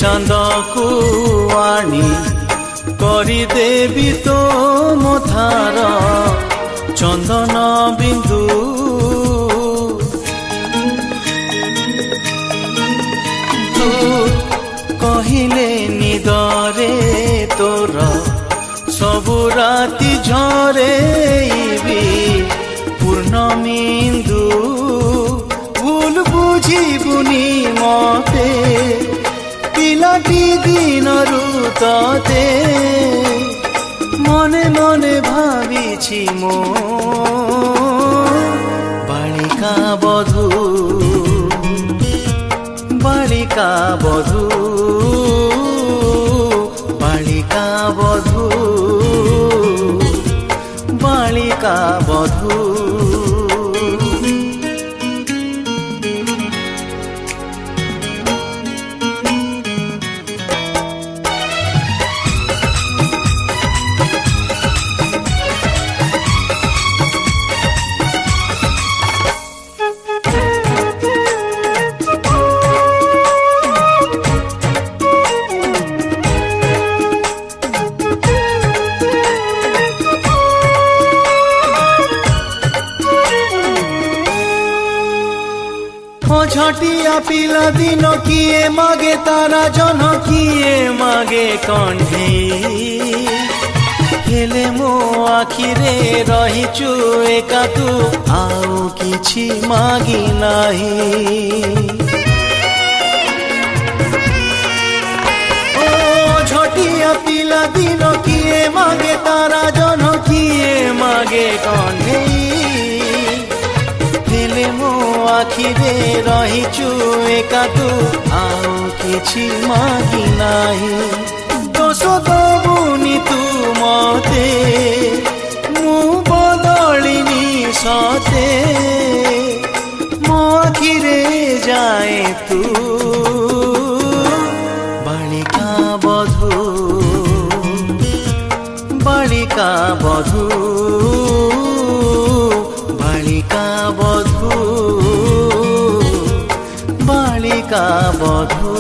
ଚାନ୍ଦକୁ ଆଣି କରିଦେବି ତୋ ମଥାର ଚନ୍ଦନ ବିନ୍ଦୁ। ତୁ କହିଲେ ନିଦରେ ତୋର ସବୁ ରାତି ଝରେଇବି ପୂର୍ଣ୍ଣମିନ୍ଦୁ। ଭୁଲ ବୁଝିବୁନି ମତେ ପିଲାଟି ଦିନରୁ ତତେ ମନେ ମନେ ଭାବିଛି ମୋ ବାଳିକା ବଧୂ ବାଳିକା ବଧୂ ବାଳିକା ବଧୂ ବାଳିକା ବଧୂ। ଝଟିଆ ପିଲା ଦିନ କିଏ ମାଗେ ତାରା ଜହ୍ନ କିଏ ମାଗେ କଣ୍ଢେଇ। ହେଲେ ମୋ ଆଖିରେ ରହିଛୁ ଏକା ତୁ ଆଉ କିଛି ମାଗି ନାହିଁ। ଓ ଝଟିଆ ପିଲା ଦିନ କିଏ ମାଗେ ତାରା ଜହ୍ନ କିଏ ମାଗେ କଣ୍ଢେଇ। ହେଲେ ମୋ ଆଖିରେ ରହିଛୁ ଏକା ତୁ ଆଉ କିଛି ମାଗି ନାହିଁ। ଦୋଷ ଦବୁନି ତୁ ମତେ ମୁଁ ବଦଳିନି ସତେ ମୋ ଆଖିରେ ଯାଏ ତୁ ବାଳିକା ବଧୂ ବାଳିକା ବଧୂ ବାଳିକା ବଧୂ বালিকা বধূ।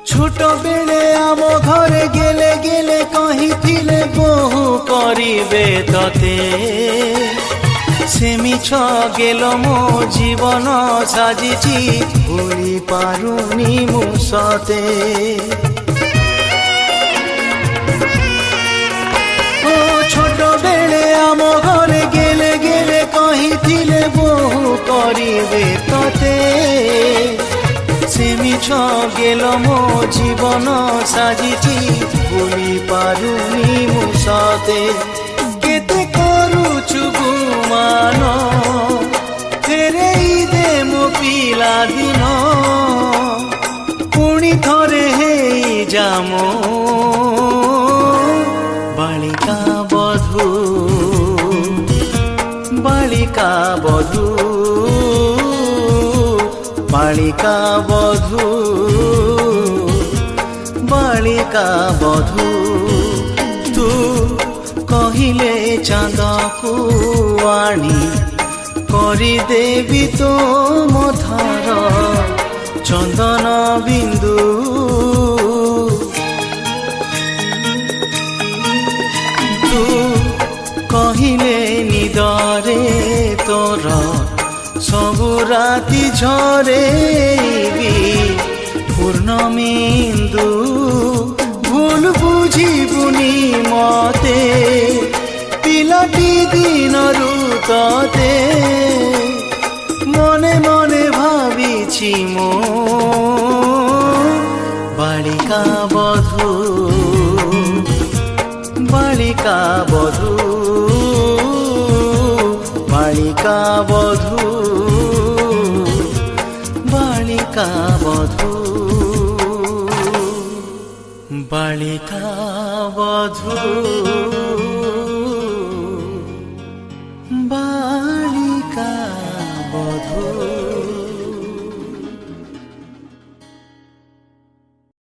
ଛୋଟ ବେଳେ ଆମ ଘରେ ଗେଲେ ଗେଲେ କହିଥିଲେ ବୋହୂ କରିବେ ତତେ। ସେ ମିଛ ଗେଲ ମୋ ଜୀବନ ସାଜିଛି ଭୁଲି ପାରୁନି ମୁଁ ସତେ। ଓ ଛୋଟ ବେଳେ ଆମ ଘରେ ଗେଲେ ଗେଲେ କହିଥିଲେ ବୋହୂ କରିବେ ତତେ। ସେ ମିଛ ଗେଲ ମୋ ଜୀବନ ସାଜିଛି ଭୁଲି ପାରୁନି ମୁଁ ସତେ। କେତେ କରୁଛୁ ଗୁମାନ ଫେରେଇ ଦେ ମୋ ପିଲା ଦିନ ପୁଣି ଥରେ ହେଇଯା ମୋ ବାଳିକା ବଧୂ ବାଳିକା ବଧୂ বালিকা বধূ বালিকা বধূ। তু କହିଲେ ଚାନ୍ଦକୁ ଆଣି କରିଦେବି ତୋ ମଥାର ଚନ୍ଦନ ବିନ୍ଦୁ। ତୁ କହିଲେ ନିଦରେ ତୋର ସବୁ ରାତି ଝରେଇବି ପୂର୍ଣ୍ଣମିନ୍ଦୁ। ଭୁଲ ବୁଝିବୁନି ମତେ ପିଲାଟି ଦିନରୁ ତତେ ମନେ ମନେ ଭାବିଛି ମୋ ବାଳିକା ବଧୂ বালিকা বধূ বালিকা বধূ বালিকা বালিকা বধূ বালিকা বধূ